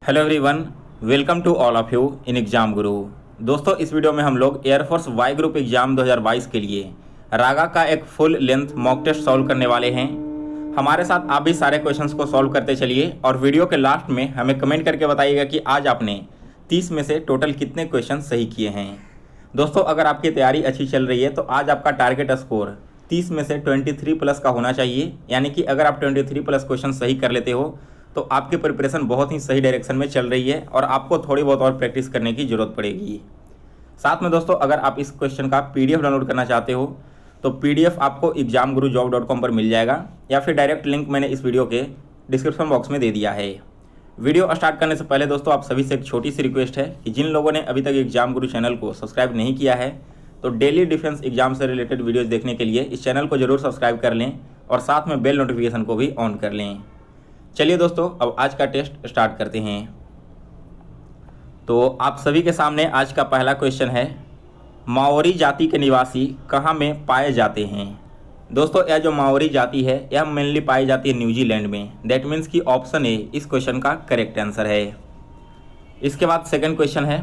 Hello everyone, welcome to all of you in Exam Guru. दोस्तों, इस video में हम लोग एयरफोर्स वाई ग्रुप एग्जाम 2022 के लिए रागा का एक full length mock test solve करने वाले हैं। हमारे साथ आप भी सारे क्वेश्चंस को सॉल्व करते चलिए और वीडियो के लास्ट में हमें कमेंट करके बताइएगा कि आज आपने 30 में से टोटल कितने क्वेश्चन सही किए हैं। दोस्तों, अगर आपकी तैयारी अच्छी चल रही है तो आज आपका टारगेट स्कोर 30 में से 23 प्लस का होना चाहिए। यानी कि अगर आप 23 प्लस क्वेश्चन सही कर लेते हो तो आपकी प्रिपरेशन बहुत ही सही डायरेक्शन में चल रही है और आपको थोड़ी बहुत और प्रैक्टिस करने की ज़रूरत पड़ेगी। साथ में दोस्तों, अगर आप इस क्वेश्चन का PDF डाउनलोड करना चाहते हो तो PDF आपको examgurujob.com पर मिल जाएगा या फिर डायरेक्ट लिंक मैंने इस वीडियो के डिस्क्रिप्शन बॉक्स में दे दिया है। वीडियो स्टार्ट करने से पहले दोस्तों, आप सभी से एक छोटी सी रिक्वेस्ट है कि जिन लोगों ने अभी तक एग्जाम गुरु चैनल को सब्सक्राइब नहीं किया है तो डेली डिफेंस एग्जाम से रिलेटेड वीडियोस देखने के लिए इस चैनल को जरूर सब्सक्राइब कर लें और साथ में बेल नोटिफिकेशन को भी ऑन कर लें। चलिए दोस्तों, अब आज का टेस्ट स्टार्ट करते हैं। तो आप सभी के सामने आज का पहला क्वेश्चन है, माओरी जाति के निवासी कहाँ में पाए जाते हैं। दोस्तों, यह जो माओरी जाति है यह मेनली पाई जाती है न्यूजीलैंड में। दैट मीन्स कि ऑप्शन ए इस क्वेश्चन का करेक्ट आंसर है। इसके बाद सेकंड क्वेश्चन है,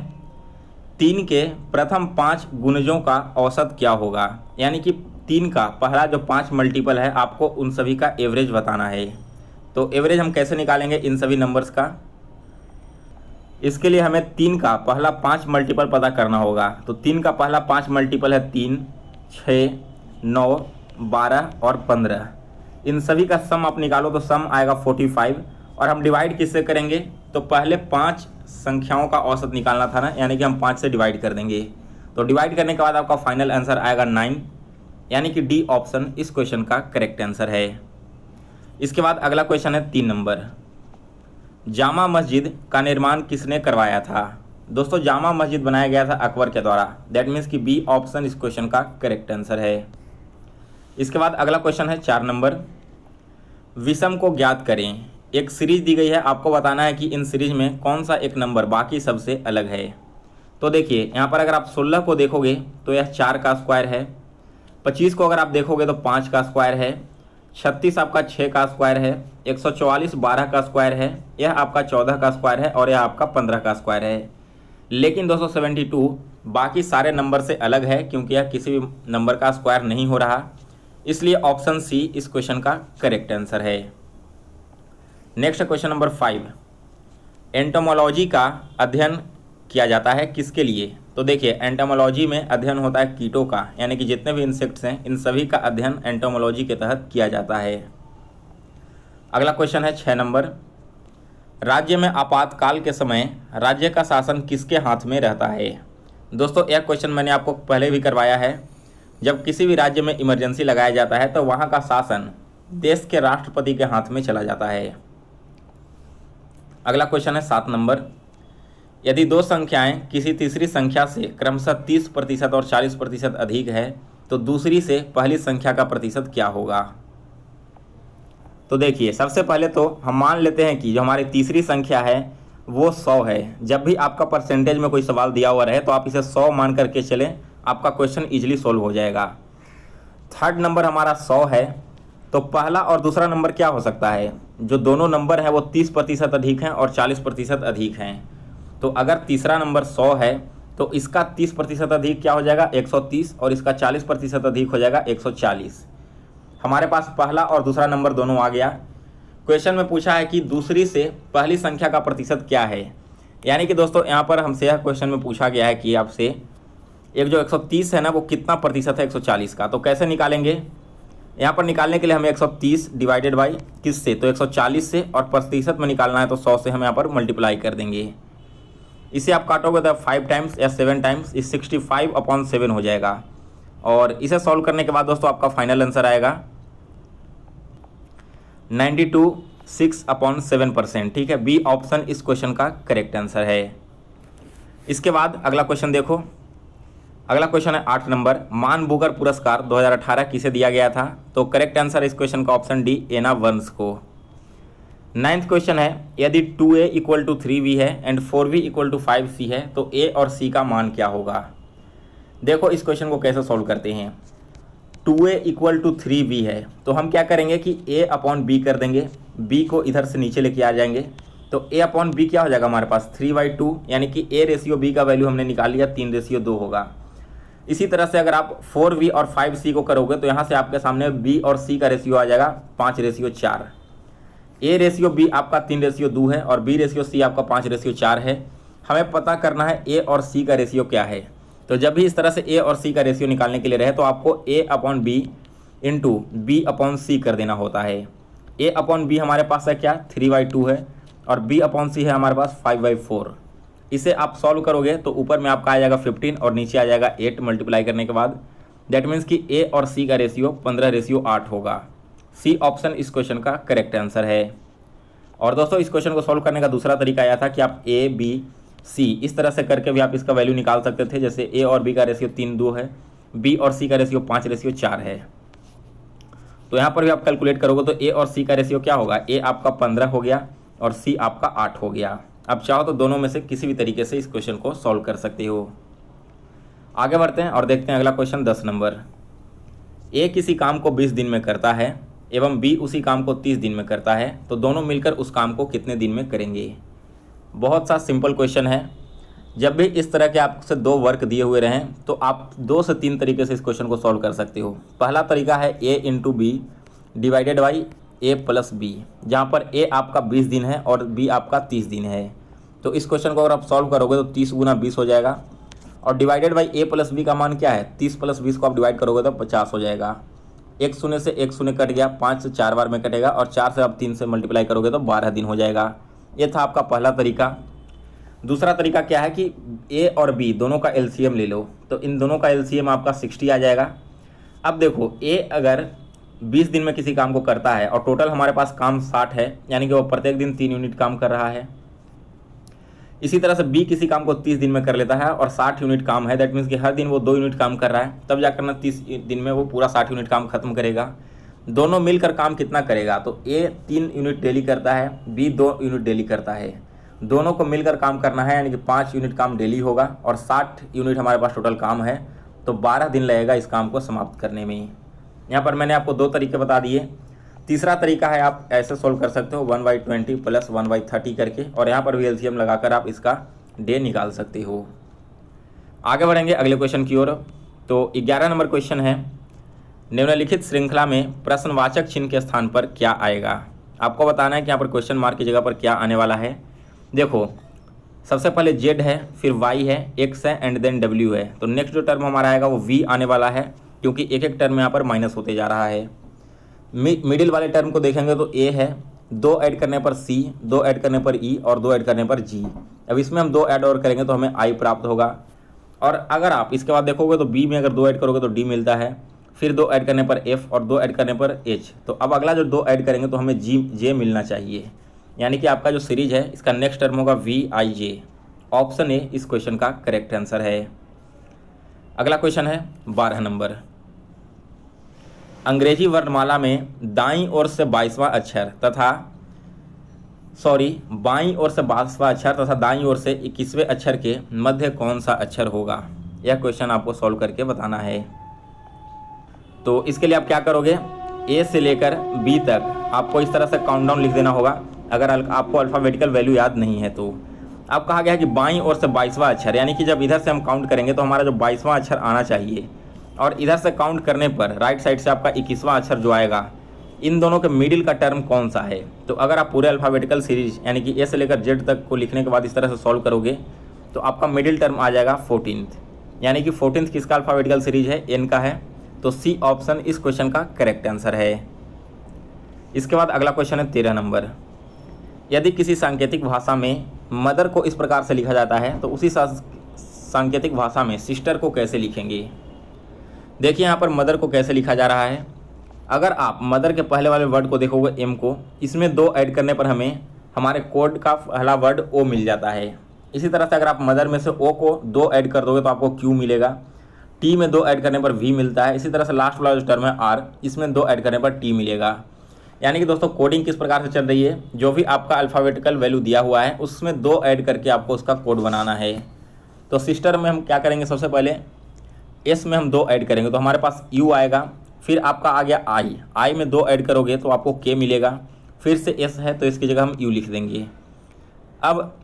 3 के प्रथम 5 गुणजों का औसत क्या होगा। यानी कि 3 का पहला जो 5 मल्टीपल है आपको उन सभी का एवरेज बताना है। तो एवरेज हम कैसे निकालेंगे इन सभी नंबर्स का, इसके लिए हमें 3 का पहला 5 मल्टीपल पता करना होगा। तो 3 का पहला 5 मल्टीपल है 3, 6, 9, 12 और 15। इन सभी का सम आप निकालो तो सम आएगा 45। और हम डिवाइड किससे करेंगे, तो पहले 5 संख्याओं का औसत निकालना था ना, यानी कि हम 5 से डिवाइड कर देंगे। तो डिवाइड करने के बाद आपका फाइनल आंसर आएगा 9। यानी कि डी ऑप्शन इस क्वेश्चन का करेक्ट आंसर है। इसके बाद अगला क्वेश्चन है 3 नंबर, जामा मस्जिद का निर्माण किसने करवाया था। दोस्तों, जामा मस्जिद बनाया गया था अकबर के द्वारा। दैट मीन्स कि बी ऑप्शन इस क्वेश्चन का करेक्ट आंसर है। इसके बाद अगला क्वेश्चन है 4 नंबर, विषम को ज्ञात करें। एक सीरीज दी गई है, आपको बताना है कि इन सीरीज में कौन सा एक नंबर बाकी सबसे अलग है। तो देखिए यहाँ पर अगर आप 16 को देखोगे तो यह 4 का स्क्वायर है। 25 को अगर आप देखोगे तो 5 का स्क्वायर है। 36 आपका 6 का स्क्वायर है। 144 12 का स्क्वायर है। यह आपका 14 का स्क्वायर है और यह आपका 15 का स्क्वायर है। लेकिन दोस्तों 72 बाकी सारे नंबर से अलग है क्योंकि यह किसी भी नंबर का स्क्वायर नहीं हो रहा, इसलिए ऑप्शन सी इस क्वेश्चन का करेक्ट आंसर है। नेक्स्ट क्वेश्चन नंबर 5, एंटोमोलॉजी का अध्ययन किया जाता है किसके लिए। तो देखिए, एंटोमोलॉजी में अध्ययन होता है कीटों का, यानी कि जितने भी इंसेक्ट्स हैं इन सभी का अध्ययन एंटोमोलॉजी के तहत किया जाता है। अगला क्वेश्चन है 6 नंबर, राज्य में आपातकाल के समय राज्य का शासन किसके हाथ में रहता है। दोस्तों, यह क्वेश्चन मैंने आपको पहले भी करवाया है। जब किसी भी राज्य में इमरजेंसी लगाया जाता है तो वहाँ का शासन देश के राष्ट्रपति के हाथ में चला जाता है। अगला क्वेश्चन है 7 नंबर, यदि 2 संख्याएं किसी तीसरी संख्या से क्रमशः 30% और 40% अधिक है तो दूसरी से पहली संख्या का प्रतिशत क्या होगा। तो देखिए, सबसे पहले तो हम मान लेते हैं कि जो हमारी तीसरी संख्या है वो 100 है। जब भी आपका परसेंटेज में कोई सवाल दिया हुआ रहे तो आप इसे 100 मान करके चलें, आपका क्वेश्चन इजीली सोल्व हो जाएगा। थर्ड नंबर हमारा 100 है, तो पहला और दूसरा नंबर क्या हो सकता है, जो दोनों नंबर हैं वो 30% अधिक हैं और 40% अधिक हैं। तो अगर तीसरा नंबर 100 है तो इसका 30% अधिक क्या हो जाएगा 130 और इसका 40% अधिक हो जाएगा 140। हमारे पास पहला और दूसरा नंबर दोनों आ गया। क्वेश्चन में पूछा है कि दूसरी से पहली संख्या का प्रतिशत क्या है। यानी कि दोस्तों यहाँ पर हमसे यह क्वेश्चन में पूछा गया है कि आपसे एक जो 130 है ना वो कितना प्रतिशत है 140 का। तो कैसे निकालेंगे, यहाँ पर निकालने के लिए हमें 130 डिवाइडेड बाई किस से, तो 140 से, और प्रतिशत में निकालना है तो 100 से हम यहाँ पर मल्टीप्लाई कर देंगे। इसे आप काटोगे तो 5 टाइम्स या 7 टाइम्स, इस 65/7 हो जाएगा। और इसे सॉल्व करने के बाद दोस्तों आपका फाइनल आंसर आएगा 92 6/7%। ठीक है, बी ऑप्शन इस क्वेश्चन का करेक्ट आंसर है। इसके बाद अगला क्वेश्चन देखो। अगला क्वेश्चन है 8 नंबर, मान बुकर पुरस्कार 2018 किसे दिया गया था। तो करेक्ट आंसर इस क्वेश्चन का ऑप्शन डी, एना वर्न्स को। 9th क्वेश्चन है, यदि 2a = 3b है एंड 4b = 5c है तो a और c का मान क्या होगा। देखो इस क्वेश्चन को कैसे सॉल्व करते हैं। 2a = 3b है तो हम क्या करेंगे कि a/b कर देंगे, b को इधर से नीचे लेके आ जाएंगे। तो तो a अपॉन बी क्या हो जाएगा हमारे पास 3/2, यानी कि a रेशियो b का वैल्यू हमने निकाल लिया 3:2 होगा। इसी तरह से अगर आप 4v और 5c को करोगे तो यहाँ से आपके सामने b और c का रेशियो आ जाएगा 5:4। a रेशियो b आपका 3:2 है और b रेशियो c आपका 5:4 है। हमें पता करना है a और c का रेशियो क्या है। तो जब भी इस तरह से a और c का रेशियो निकालने के लिए रहे तो आपको a upon b into b upon c कर देना होता है। a अपॉन b हमारे पास है क्या 3/2 है और b अपॉन c है हमारे पास 5/4। इसे आप सॉल्व करोगे तो ऊपर में आपका आ जाएगा 15 और नीचे आ जाएगा 8 मल्टीप्लाई करने के बाद। दैट मीन्स कि a और c का रेशियो 15:8 होगा। सी ऑप्शन इस क्वेश्चन का करेक्ट आंसर है। और दोस्तों इस क्वेश्चन को सॉल्व करने का दूसरा तरीका आया था कि आप a b c इस तरह से करके भी आप इसका वैल्यू निकाल सकते थे। जैसे a और b का रेशियो 3:2 है, b और c का रेशियो 5:4 है। तो यहाँ पर भी आप कैलकुलेट करोगे तो a और c का रेशियो क्या होगा, a आपका 15 हो गया और c आपका 8 हो गया। अब चाहो तो दोनों में से किसी भी तरीके से इस क्वेश्चन को सॉल्व कर सकते हो। आगे बढ़ते हैं और देखते हैं अगला क्वेश्चन 10 नंबर। a किसी काम को 20 दिन में करता है एवं b उसी काम को 30 दिन में करता है, तो दोनों मिलकर उस काम को कितने दिन में करेंगे। बहुत सा सिंपल क्वेश्चन है। जब भी इस तरह के आपसे दो वर्क दिए हुए रहें तो आप 2 से 3 तरीके से इस क्वेश्चन को सॉल्व कर सकते हो। पहला तरीका है a into B divided by a plus B, जहाँ पर a आपका 20 दिन है और b आपका 30 दिन है। तो इस क्वेश्चन को अगर आप सॉल्व करोगे तो 30 गुना 20 हो जाएगा और divided by a plus B का मान क्या है 30 प्लस 20 को आप डिवाइड करोगे तो 50 हो जाएगा। एक शून्य से एक शून्य कट गया, 5 से 4 बार में कटेगा और 4 से आप 3 से मल्टीप्लाई करोगे तो 12 दिन हो जाएगा। ये था आपका पहला तरीका। दूसरा तरीका क्या है कि a और b दोनों का एलसीएम ले लो, तो इन दोनों का एलसीएम आपका 60 आ जाएगा। अब देखो a अगर 20 दिन में किसी काम को करता है और टोटल हमारे पास काम 60 है, यानी कि वो प्रत्येक दिन 3 यूनिट काम कर रहा है। इसी तरह से b किसी काम को 30 दिन में कर लेता है और 60 यूनिट काम है। दैट मीन्स कि हर दिन वो 2 यूनिट काम कर रहा है, तब जाकर ना 30 दिन में वो पूरा 60 यूनिट काम खत्म करेगा। दोनों मिलकर काम कितना करेगा, तो a 3 यूनिट डेली करता है, b 2 यूनिट डेली करता है। दोनों को मिलकर काम करना है, यानी कि 5 यूनिट काम डेली होगा और 60 यूनिट हमारे पास टोटल काम है, तो 12 दिन लगेगा इस काम को समाप्त करने में। यहाँ पर मैंने आपको 2 तरीके बता दिए। तीसरा तरीका है आप ऐसे सोल्व कर सकते हो 1/20 प्लस 1/30 करके, और यहाँ पर भी एलसीएम लगाकर आप इसका डे निकाल सकते हो। आगे बढ़ेंगे अगले क्वेश्चन की ओर। तो 11 नंबर क्वेश्चन है, निम्नलिखित श्रृंखला में प्रश्नवाचक चिन्ह के स्थान पर क्या आएगा। आपको बताना है कि यहाँ पर क्वेश्चन मार्क की जगह पर क्या आने वाला है। देखो सबसे पहले z है, फिर y है, x है एंड देन w है। तो नेक्स्ट जो टर्म हमारा आएगा वो v आने वाला है, क्योंकि एक एक टर्म यहाँ पर माइनस होते जा रहा है। मिडिल वाले टर्म को देखेंगे तो a है, 2 ऐड करने पर c, 2 ऐड करने पर e और 2 ऐड करने पर g। अब इसमें हम 2 ऐड और करेंगे तो हमें i प्राप्त होगा। और अगर आप इसके बाद देखोगे तो b में अगर 2 ऐड करोगे तो d मिलता है, फिर 2 ऐड करने पर f और 2 ऐड करने पर h। तो अब अगला जो 2 ऐड करेंगे तो हमें j मिलना चाहिए, यानी कि आपका जो सीरीज है इसका नेक्स्ट टर्म होगा vij। ऑप्शन ए इस क्वेश्चन का करेक्ट आंसर है। अगला क्वेश्चन है 12 नंबर। अंग्रेजी वर्णमाला में दाईं ओर से 22वां अक्षर तथा बाईं ओर से 22वां अक्षर तथा दाईं ओर से 21वें अक्षर के मध्य कौन सा अक्षर होगा। यह क्वेश्चन आपको सॉल्व करके बताना है। तो इसके लिए आप क्या करोगे, ए से लेकर बी तक आपको इस तरह से काउंटडाउन लिख देना होगा। अगर आपको अल्फ़ाबेटिकल वैल्यू याद नहीं है तो अब कहा गया है कि बाईं ओर से 22वां अक्षर, यानी कि जब इधर से हम काउंट करेंगे तो हमारा जो 22वां अक्षर आना चाहिए, और इधर से काउंट करने पर राइट साइड से आपका 21वां अक्षर जो आएगा, इन दोनों के मिडिल का टर्म कौन सा है। तो अगर आप पूरे अल्फ़ाबेटिकल सीरीज यानी कि ए से लेकर जेड तक को लिखने के बाद इस तरह से सॉल्व करोगे तो आपका मिडिल टर्म आ जाएगा 14th, यानी कि 14th किसका अल्फ़ाबेटिकल सीरीज है, एन का है। तो सी ऑप्शन इस क्वेश्चन का करेक्ट आंसर है। इसके बाद अगला क्वेश्चन है 13 नंबर। यदि किसी सांकेतिक भाषा में मदर को इस प्रकार से लिखा जाता है तो उसी सांकेतिक भाषा में सिस्टर को कैसे लिखेंगे। देखिए यहाँ पर मदर को कैसे लिखा जा रहा है। अगर आप मदर के पहले वाले वर्ड को देखोगे एम को, इसमें 2 ऐड करने पर हमें हमारे कोड का पहला वर्ड ओ मिल जाता है। इसी तरह से अगर आप मदर में से ओ को 2 ऐड कर दोगे तो आपको क्यू मिलेगा। टी में 2 ऐड करने पर वी मिलता है। इसी तरह से लास्ट वाला जो टर्म है आर, इसमें 2 ऐड करने पर टी मिलेगा। यानी कि दोस्तों कोडिंग किस प्रकार से चल रही है, जो भी आपका अल्फ़ाबेटिकल वैल्यू दिया हुआ है उसमें 2 ऐड करके आपको उसका कोड बनाना है। तो सिस्टर में हम क्या करेंगे, सबसे पहले एस में हम 2 ऐड करेंगे तो हमारे पास यू आएगा। फिर आपका आ गया आई में 2 ऐड करोगे तो आपको के मिलेगा। फिर से एस है तो इसकी जगह हम यू लिख देंगे। अब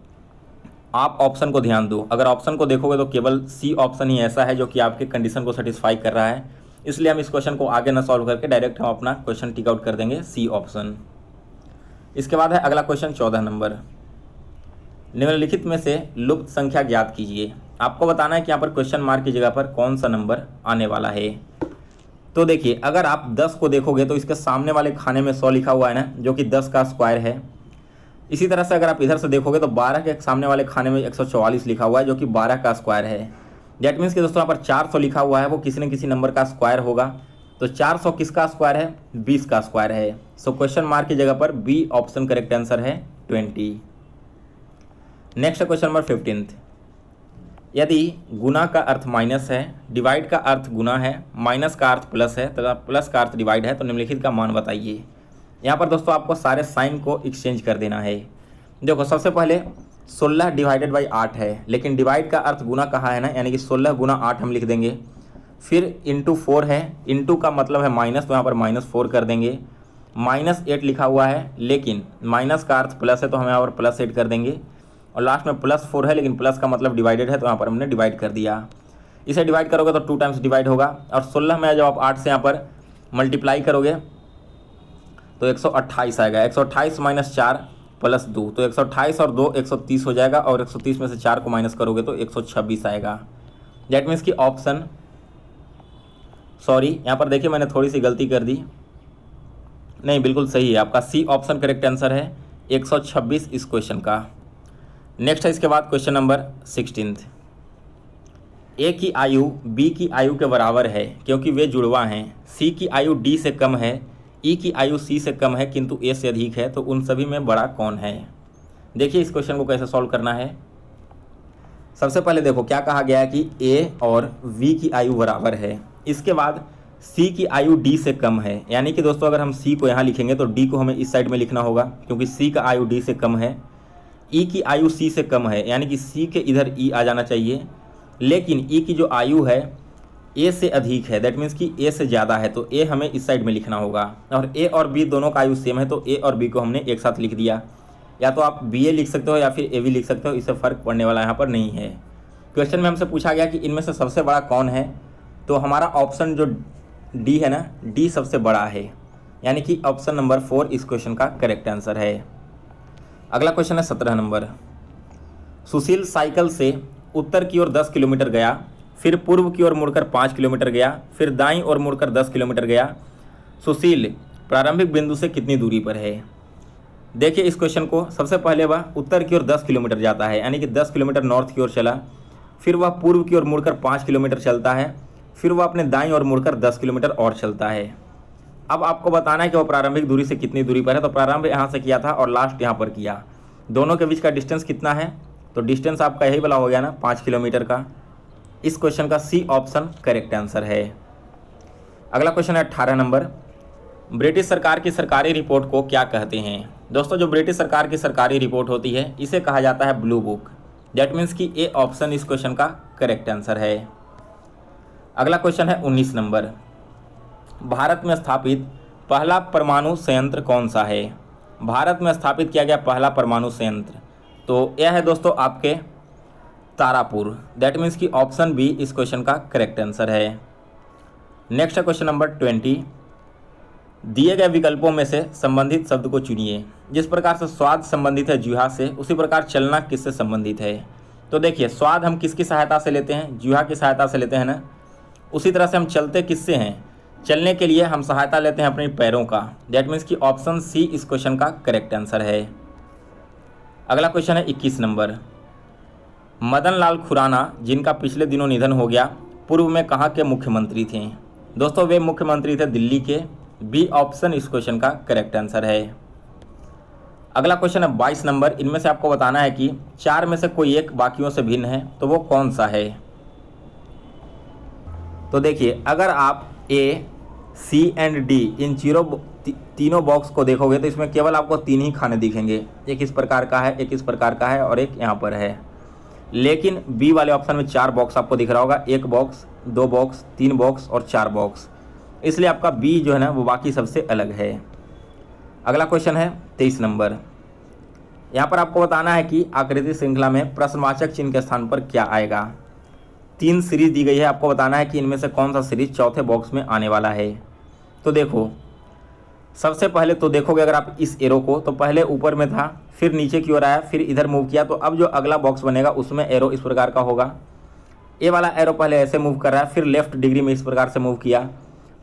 आप ऑप्शन को ध्यान दो, अगर ऑप्शन को देखोगे तो केवल सी ऑप्शन ही ऐसा है जो कि आपके कंडीशन को सेटिस्फाई कर रहा है, इसलिए हम इस क्वेश्चन को आगे ना सॉल्व करके डायरेक्ट हम अपना क्वेश्चन टिक आउट कर देंगे सी ऑप्शन। इसके बाद है अगला क्वेश्चन 14 नंबर, निम्नलिखित में से लुप्त संख्या ज्ञात कीजिए। आपको बताना है कि यहाँ पर क्वेश्चन मार्क की जगह पर कौन सा नंबर आने वाला है। तो देखिए, अगर आप 10 को देखोगे तो इसके सामने वाले खाने में 100 लिखा हुआ है ना, जो कि 10 का स्क्वायर है। इसी तरह से अगर आप इधर से देखोगे तो 12 के सामने वाले खाने में 144 लिखा हुआ है, जो कि 12 का स्क्वायर है। दैट मीन्स कि दोस्तों यहाँ पर 400 लिखा हुआ है, वो किसी न किसी नंबर का स्क्वायर होगा। तो 400 किसका स्क्वायर है? 20 का स्क्वायर है। सो क्वेश्चन मार्क की जगह पर बी ऑप्शन करेक्ट आंसर है 20। नेक्स्ट क्वेश्चन नंबर 15, यदि गुना का अर्थ माइनस है, डिवाइड का अर्थ गुना है, माइनस का अर्थ प्लस है तथा प्लस का अर्थ डिवाइड है, तो निम्नलिखित का मान बताइए। यहाँ पर दोस्तों आपको सारे साइन को एक्सचेंज कर देना है। देखो, सबसे पहले 16 डिवाइडेड बाई 8 है, लेकिन डिवाइड का अर्थ गुना कहा है ना, यानी कि 16 गुना 8 हम लिख देंगे। फिर इंटू 4 है, इंटू का मतलब है माइनस, तो यहाँ पर -4 कर देंगे। -8 लिखा हुआ है, लेकिन माइनस का अर्थ प्लस है, तो हम यहाँ पर +8 कर देंगे। और लास्ट में +4 है, लेकिन प्लस का मतलब डिवाइडेड है, तो यहाँ पर हमने डिवाइड कर दिया। इसे डिवाइड करोगे तो 2 टाइम्स डिवाइड होगा। और 16 में जब आप 8 से यहाँ पर मल्टीप्लाई करोगे तो 128 आएगा। 128 - 4 + 2, तो 128 और 2 130 हो जाएगा। और 130 में से 4 को माइनस करोगे तो 126 आएगा। दैट मीन्स कि ऑप्शन, सॉरी यहाँ पर देखिए मैंने थोड़ी सी गलती कर दी, नहीं बिल्कुल सही है, आपका सी ऑप्शन करेक्ट आंसर है 126 इस क्वेश्चन का। नेक्स्ट है इसके बाद क्वेश्चन नंबर 16, ए की आयु बी की आयु के बराबर है क्योंकि वे जुड़वा हैं। सी की आयु डी से कम है, ई की आयु सी से कम है किंतु ए से अधिक है, तो उन सभी में बड़ा कौन है। देखिए इस क्वेश्चन को कैसे सॉल्व करना है। सबसे पहले देखो क्या कहा गया है कि ए और वी की आयु बराबर है। इसके बाद सी की आयु डी से कम है, यानी कि दोस्तों अगर हम सी को यहाँ लिखेंगे तो डी को हमें इस साइड में लिखना होगा, क्योंकि सी का आयु डी से कम है। ई की आयु सी से कम है, यानी कि सी के इधर ई आ जाना चाहिए। लेकिन ई की जो आयु है ए से अधिक है, दैट मीन्स कि ए से ज़्यादा है, तो ए हमें इस साइड में लिखना होगा। और ए और बी दोनों का आयु सेम है, तो ए और बी को हमने एक साथ लिख दिया। या तो आप बी ए लिख सकते हो या फिर ए बी लिख सकते हो, इससे फ़र्क पड़ने वाला यहाँ पर नहीं है। क्वेश्चन में हमसे पूछा गया कि इनमें से सबसे बड़ा कौन है, तो हमारा ऑप्शन जो डी है ना, डी सबसे बड़ा है, यानी कि ऑप्शन नंबर 4 इस क्वेश्चन का करेक्ट आंसर है। अगला क्वेश्चन है 17 नंबर, सुशील साइकिल से उत्तर की ओर 10 किलोमीटर गया, फिर पूर्व की ओर मुड़कर 5 किलोमीटर गया, फिर दाईं ओर मुड़कर 10 किलोमीटर गया। सुशील प्रारंभिक बिंदु से कितनी दूरी पर है। देखिए इस क्वेश्चन को, सबसे पहले वह उत्तर की ओर 10 किलोमीटर जाता है, यानी कि 10 किलोमीटर नॉर्थ की ओर चला। फिर वह पूर्व की ओर मुड़कर 5 किलोमीटर चलता है। फिर वह अपने दाईं ओर मुड़कर 10 किलोमीटर और चलता है। अब आपको बताना है कि वह प्रारंभिक दूरी से कितनी दूरी पर है। तो प्रारंभ यहाँ से किया था और लास्ट यहाँ पर किया, दोनों के बीच का डिस्टेंस कितना है, तो डिस्टेंस आपका यही वाला हो गया ना, 5 किलोमीटर का। इस क्वेश्चन का सी ऑप्शन करेक्ट आंसर है। अगला क्वेश्चन है 18 नंबर, ब्रिटिश सरकार की सरकारी रिपोर्ट को क्या कहते हैं। दोस्तों जो ब्रिटिश सरकार की सरकारी रिपोर्ट होती है इसे कहा जाता है ब्लू बुक। दैट मीन्स कि ए ऑप्शन इस क्वेश्चन का करेक्ट आंसर है। अगला क्वेश्चन है 19 नंबर, भारत में स्थापित पहला परमाणु संयंत्र कौन सा है। भारत में स्थापित किया गया पहला परमाणु संयंत्र, तो यह है दोस्तों आपके तारापुर। दैट मीन्स कि ऑप्शन बी इस क्वेश्चन का करेक्ट आंसर है। नेक्स्ट है क्वेश्चन नंबर 20, दिए गए विकल्पों में से संबंधित शब्द को चुनिए। जिस प्रकार से स्वाद संबंधित है जिह्वा से, उसी प्रकार चलना किससे संबंधित है। तो देखिए स्वाद हम किसकी सहायता से लेते हैं, जिह्वा की सहायता से लेते हैं ना। उसी तरह से हम चलते किससे हैं, चलने के लिए हम सहायता लेते हैं अपने पैरों का। दैट मीन्स कि ऑप्शन सी इस क्वेश्चन का करेक्ट आंसर है। अगला क्वेश्चन है 21 नंबर, मदन लाल खुराना जिनका पिछले दिनों निधन हो गया, पूर्व में कहाँ के मुख्यमंत्री थे। दोस्तों वे मुख्यमंत्री थे दिल्ली के। बी ऑप्शन इस क्वेश्चन का करेक्ट आंसर है। अगला क्वेश्चन है 22 नंबर, इनमें से आपको बताना है कि 4 में से कोई एक बाकियों से भिन्न है, तो वो कौन सा है। तो देखिए अगर आप ए, सी एंड डी इन तीनों बॉक्स को देखोगे तो इसमें केवल आपको 3 ही खाने दिखेंगे, एक इस प्रकार का है, एक इस प्रकार का है और एक यहाँ पर है। लेकिन बी वाले ऑप्शन में 4 बॉक्स आपको दिख रहा होगा, 1 बॉक्स, 2 बॉक्स, 3 बॉक्स और 4 बॉक्स, इसलिए आपका बी जो है ना वो बाकी सबसे अलग है। अगला क्वेश्चन है 23 नंबर, यहाँ पर आपको बताना है कि आकृति श्रृंखला में प्रश्नवाचक चिन्ह के स्थान पर क्या आएगा। 3 सीरीज दी गई है, आपको बताना है कि इनमें से कौन सा सीरीज चौथे बॉक्स में आने वाला है। तो देखो, सबसे पहले तो देखोगे अगर आप इस एरो को, तो पहले ऊपर में था, फिर नीचे की ओर आया, फिर इधर मूव किया, तो अब जो अगला बॉक्स बनेगा उसमें एरो इस प्रकार का होगा। ए वाला एरो पहले ऐसे मूव कर रहा है, फिर लेफ्ट डिग्री में इस प्रकार से मूव किया,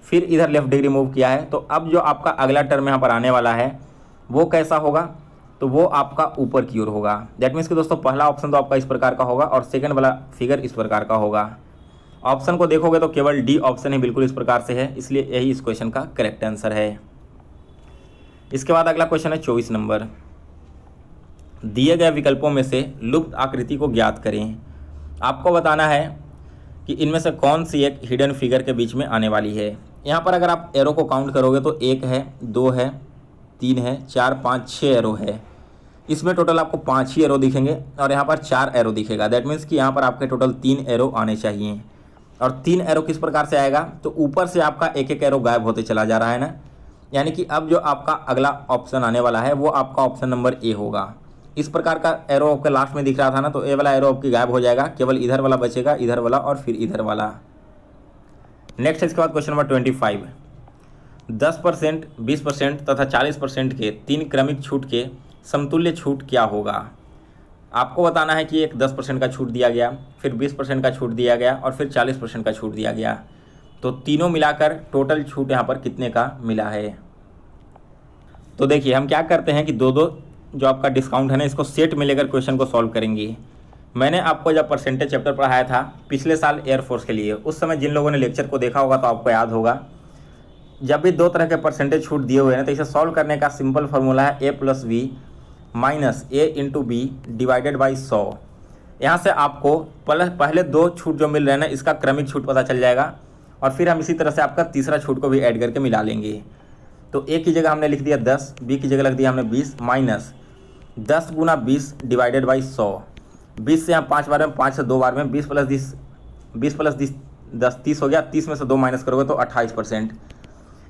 फिर इधर लेफ्ट डिग्री मूव किया है। तो अब जो आपका अगला टर्म यहाँ पर आने वाला है वो कैसा होगा, तो वो आपका ऊपर की ओर होगा। दैट मीन्स कि दोस्तों पहला ऑप्शन तो आपका इस प्रकार का होगा और सेकंड वाला फिगर इस प्रकार का होगा। ऑप्शन को देखोगे तो केवल डी ऑप्शन ही बिल्कुल इस प्रकार से है, इसलिए यही इस क्वेश्चन का करेक्ट आंसर है। इसके बाद अगला क्वेश्चन है 24 नंबर। दिए गए विकल्पों में से लुप्त आकृति को ज्ञात करें। आपको बताना है कि इनमें से कौन सी एक हिडन फिगर के बीच में आने वाली है। यहाँ पर अगर आप एरो को काउंट करोगे तो 1 है, 2 है, 3 है, 4, 5, 6 एरो है। इसमें टोटल आपको 5 ही एरो दिखेंगे और यहाँ पर 4 एरो दिखेगा। दैट मीन्स कि यहाँ पर आपके टोटल 3 एरो आने चाहिए। और 3 एरो किस प्रकार से आएगा, तो ऊपर से आपका एक एक एरो गायब होते चला जा रहा है ना, यानी कि अब जो आपका अगला ऑप्शन आने वाला है वो आपका ऑप्शन नंबर ए होगा। इस प्रकार का एरो आपके लास्ट में दिख रहा था ना, तो ए वाला एरो आपकी गायब हो जाएगा, केवल इधर वाला बचेगा, इधर वाला और फिर इधर वाला। नेक्स्ट इसके बाद क्वेश्चन नंबर 25। 10%, 20% तथा 40% के 3 क्रमिक छूट के समतुल्य छूट क्या होगा। आपको बताना है कि एक 10% का छूट दिया गया, फिर 20% का छूट दिया गया और फिर 40% का छूट दिया गया। तो तीनों मिलाकर टोटल छूट यहाँ पर कितने का मिला है। तो देखिए हम क्या करते हैं कि दो जो आपका डिस्काउंट है ना, इसको सेट में लेकर क्वेश्चन को सॉल्व करेंगे। मैंने आपको जब परसेंटेज चैप्टर पढ़ाया था पिछले साल एयरफोर्स के लिए, उस समय जिन लोगों ने लेक्चर को देखा होगा तो आपको याद होगा, जब भी 2 तरह के परसेंटेज छूट दिए हुए हैं तो इसे सॉल्व करने का सिंपल फार्मूला है a + v minus a × b divided by 100। यहाँ से आपको पहले 2 छूट जो मिल रहे हैं ना, इसका क्रमिक छूट पता चल जाएगा और फिर हम इसी तरह से आपका तीसरा छूट को भी ऐड करके मिला लेंगे। तो a की जगह हमने लिख दिया 10, b की जगह लिख दिया हमने 20 माइनस 10 × 20 डिवाइडेड बाई 100। 20 से यहाँ 5 बार में, 5 से 2 बार में, 20 + 10 30 हो गया, 30 में से 2 माइनस करोगे तो 28%।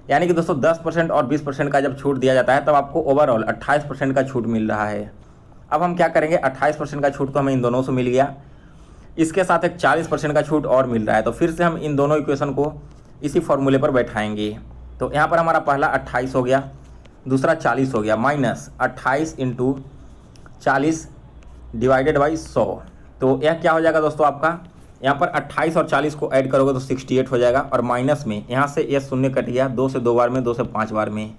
यानी कि दोस्तों 10% और 20% का जब छूट दिया जाता है तब आपको ओवरऑल 28% का छूट मिल रहा है। अब हम क्या करेंगे, 28% का छूट तो हमें इन दोनों से मिल गया, इसके साथ एक 40% का छूट और मिल रहा है। तो फिर से हम इन दोनों इक्वेशन को इसी फॉर्मूले पर बैठाएंगे। तो यहाँ पर हमारा पहला 28 हो गया, दूसरा 40 हो गया, माइनस 28 × 40 डिवाइडेड बाई 100। तो यह क्या हो जाएगा दोस्तों आपका, यहाँ पर 28 और 40 को ऐड करोगे तो 68 हो जाएगा और माइनस में यहाँ से ये शून्य कट गया, 2 से 2 बार में, 2 से 5 बार में,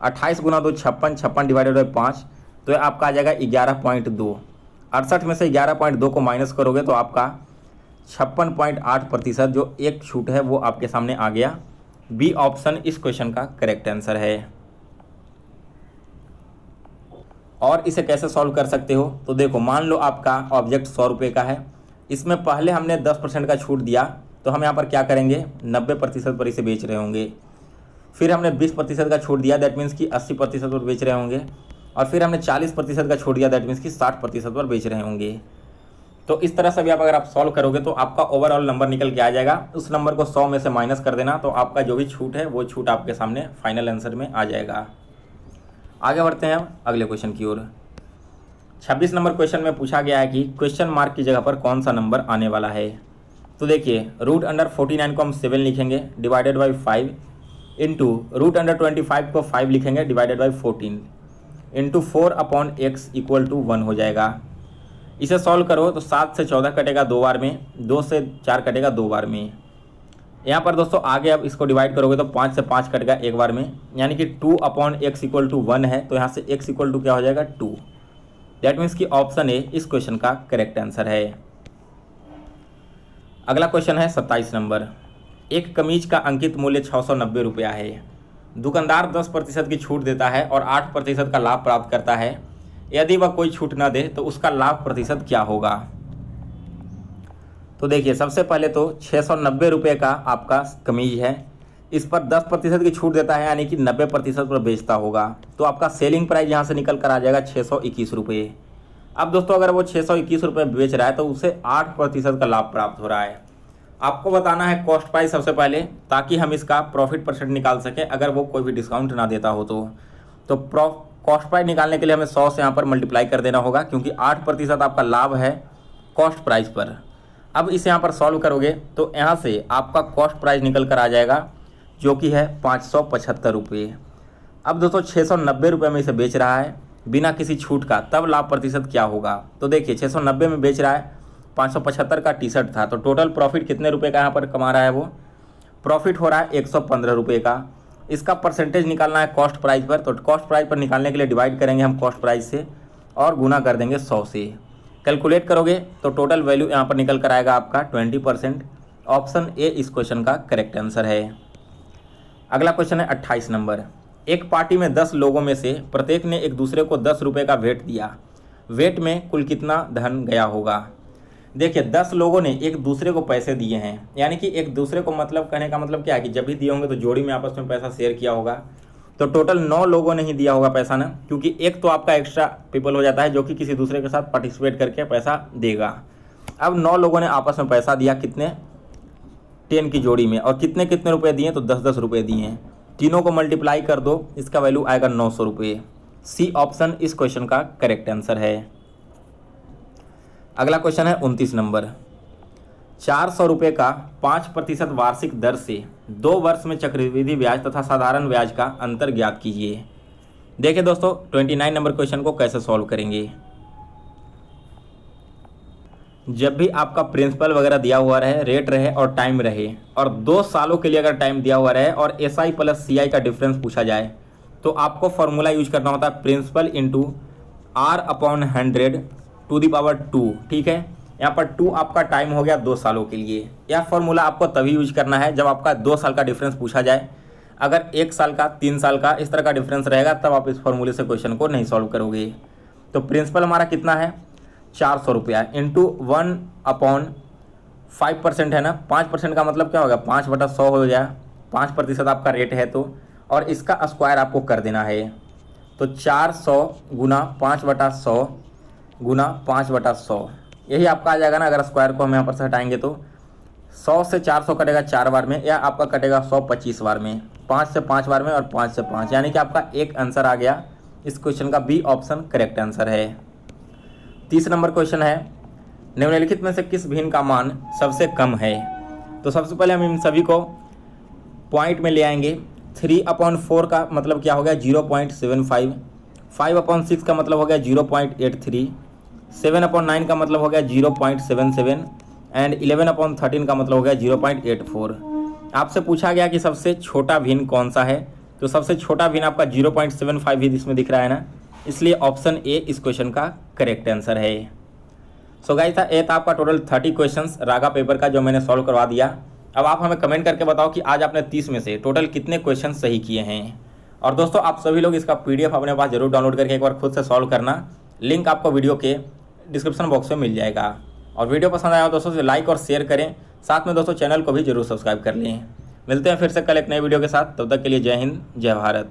28 × 2 56, 56 डिवाइडेड बाई 5, तो ये आपका आ जाएगा 11.2। 68 में से 11.2 को माइनस करोगे तो आपका 56.8% जो एक छूट है वो आपके सामने आ गया। बी ऑप्शन इस क्वेश्चन का करेक्ट आंसर है। और इसे कैसे सॉल्व कर सकते हो, तो देखो मान लो आपका ऑब्जेक्ट 100 रुपये का है, इसमें पहले हमने 10% का छूट दिया, तो हम यहाँ पर क्या करेंगे 90% पर इसे बेच रहे होंगे। फिर हमने 20% का छूट दिया, दैट मीन्स कि 80% पर बेच रहे होंगे। और फिर हमने 40% का छूट दिया, दैट मीन्स कि 60% पर बेच रहे होंगे। तो इस तरह से भी आप अगर आप सॉल्व करोगे तो आपका ओवरऑल नंबर निकल के आ जाएगा। उस नंबर को 100 में से माइनस कर देना, तो आपका जो भी छूट है वो छूट आपके सामने फाइनल आंसर में आ जाएगा। आगे बढ़ते हैं अगले क्वेश्चन की ओर। 26 नंबर क्वेश्चन में पूछा गया है कि क्वेश्चन मार्क की जगह पर कौन सा नंबर आने वाला है। तो देखिए √49 को हम 7 लिखेंगे डिवाइडेड बाई 5 इंटू √25 को 5 लिखेंगे डिवाइडेड बाई 14 इंटू 4/x = 1 हो जाएगा। इसे सॉल्व करो तो 7 से 14 कटेगा 2 बार में, 2 से 4 कटेगा 2 बार में। यहाँ पर दोस्तों आगे अब इसको डिवाइड करोगे तो 5 से 5 कटेगा 1 बार में, यानी कि 2/x = 1 है। तो यहाँ से x = क्या हो जाएगा 2। दैट मीन्स कि ऑप्शन ए इस क्वेश्चन का करेक्ट आंसर है। अगला क्वेश्चन है 27 नंबर। एक कमीज का अंकित मूल्य 690 रुपया है। दुकानदार 10% की छूट देता है और 8% का लाभ प्राप्त करता है। यदि वह कोई छूट न दे तो उसका लाभ प्रतिशत क्या होगा। तो देखिए सबसे पहले तो 690 रुपये का आपका कमीज है, इस पर 10% की छूट देता है, यानी कि 90% पर बेचता होगा। तो आपका सेलिंग प्राइस यहाँ से निकल कर आ जाएगा 621 रुपये। अब दोस्तों अगर वो 621 रुपये बेच रहा है तो उसे 8% का लाभ प्राप्त हो रहा है। आपको बताना है कॉस्ट प्राइस सबसे पहले, ताकि हम इसका प्रॉफिट परसेंट निकाल सकें अगर वो कोई भी डिस्काउंट ना देता हो तो कॉस्ट प्राइस निकालने के लिए हमें 100 से यहाँ पर मल्टीप्लाई कर देना होगा, क्योंकि 8% आपका लाभ है कॉस्ट प्राइस पर। अब इसे यहाँ पर सॉल्व करोगे तो यहाँ से आपका कॉस्ट प्राइस निकल कर आ जाएगा, जो कि है 575 रुपये। अब दोस्तों 690 रुपये में इसे बेच रहा है बिना किसी छूट का, तब लाभ प्रतिशत क्या होगा? तो देखिए 690 में बेच रहा है, 575 का टी शर्ट था, तो टोटल प्रॉफिट कितने रुपए का यहाँ पर कमा रहा है? वो प्रॉफिट हो रहा है 115 रुपये का। इसका परसेंटेज निकालना है कॉस्ट प्राइस पर, तो कॉस्ट प्राइस पर निकालने के लिए डिवाइड करेंगे हम कॉस्ट प्राइस से और गुना कर देंगे 100 से। कैलकुलेट करोगे तो टोटल वैल्यू यहाँ पर निकल कर आएगा आपका 20%। ऑप्शन ए इस क्वेश्चन का करेक्ट आंसर है। अगला क्वेश्चन है 28 नंबर। एक पार्टी में 10 लोगों में से प्रत्येक ने एक दूसरे को 10 रुपये का वेट दिया, वेट में कुल कितना धन गया होगा? देखिए 10 लोगों ने एक दूसरे को पैसे दिए हैं, यानी कि एक दूसरे को मतलब कहने का मतलब क्या है कि जब भी दिए होंगे तो जोड़ी में आपस में पैसा शेयर किया होगा। तो टोटल 9 लोगों ने ही दिया होगा पैसा ना, क्योंकि एक तो आपका एक्स्ट्रा पीपल हो जाता है जो कि किसी दूसरे के साथ पार्टिसिपेट करके पैसा देगा। अब 9 लोगों ने आपस में पैसा दिया, कितने? 10 की जोड़ी में, और कितने कितने रुपए दिए? तो 10-10 रुपये दिए हैं। तीनों को मल्टीप्लाई कर दो, इसका वैल्यू आएगा 900 रुपये। सी ऑप्शन इस क्वेश्चन का करेक्ट आंसर है। अगला क्वेश्चन है 29 नंबर। 400 रुपये का 5% वार्षिक दर से 2 वर्ष में चक्रवृद्धि ब्याज तथा साधारण ब्याज का अंतर ज्ञात कीजिए। देखिए दोस्तों 29 नंबर क्वेश्चन को कैसे सॉल्व करेंगे। जब भी आपका प्रिंसिपल वगैरह दिया हुआ रहे, रेट रहे और टाइम रहे, और 2 सालों के लिए अगर टाइम दिया हुआ रहे और SI प्लस CI का डिफरेंस पूछा जाए, तो आपको फॉर्मूला यूज करना होता है principal into R/100 to the power 2। ठीक है, यहाँ पर 2 आपका टाइम हो गया 2 सालों के लिए। यह फॉर्मूला आपको तभी यूज करना है जब आपका 2 साल का डिफरेंस पूछा जाए। अगर 1 साल का, 3 साल का इस तरह का डिफरेंस रहेगा तब आप इस फॉर्मूले से क्वेश्चन को नहीं सॉल्व करोगे। तो प्रिंसिपल हमारा कितना है? 400 रुपया इंटू 1/5% है ना। 5% का मतलब क्या होगा? 5/100 हो गया। 5% आपका रेट है तो, और इसका स्क्वायर आपको कर देना है। तो 400 गुना 5/100 गुना 5/100, यही आपका आ जाएगा ना। अगर स्क्वायर को हम यहाँ पर से हटाएंगे तो 100 से 400 कटेगा 4 बार में, या आपका कटेगा 100 25 बार में, 5 से 5 बार में और 5 से 5, यानी कि आपका एक आंसर आ गया। इस क्वेश्चन का बी ऑप्शन करेक्ट आंसर है। 30 नंबर क्वेश्चन है, निम्नलिखित में से किस भिन्न का मान सबसे कम है? तो सबसे पहले हम इन सभी को पॉइंट में ले आएंगे। 3/4 का मतलब क्या हो गया? 0.75। 5/6 का मतलब हो गया 0.83। 7/9 का मतलब हो गया 0.77 एंड 11/13 का मतलब हो गया 0.84। आपसे पूछा गया कि सबसे छोटा भिन्न कौन सा है, तो सबसे छोटा भिन्न आपका 0.75 ही इसमें दिख रहा है ना, इसलिए ऑप्शन ए इस क्वेश्चन का करेक्ट आंसर है। सो गाइस ये था आपका टोटल 30 क्वेश्चंस रागा पेपर का जो मैंने सॉल्व करवा दिया। अब आप हमें कमेंट करके बताओ कि आज आपने 30 में से टोटल कितने क्वेश्चन सही किए हैं। और दोस्तों आप सभी लोग इसका PDF अपने पास जरूर डाउनलोड करके एक बार खुद से सॉल्व करना। लिंक आपको वीडियो के डिस्क्रिप्शन बॉक्स में मिल जाएगा। और वीडियो पसंद आया हो दोस्तों से लाइक और शेयर करें, साथ में दोस्तों चैनल को भी जरूर सब्सक्राइब कर लें। मिलते हैं फिर से कल एक नई वीडियो के साथ, तब तक के लिए जय हिंद जय भारत।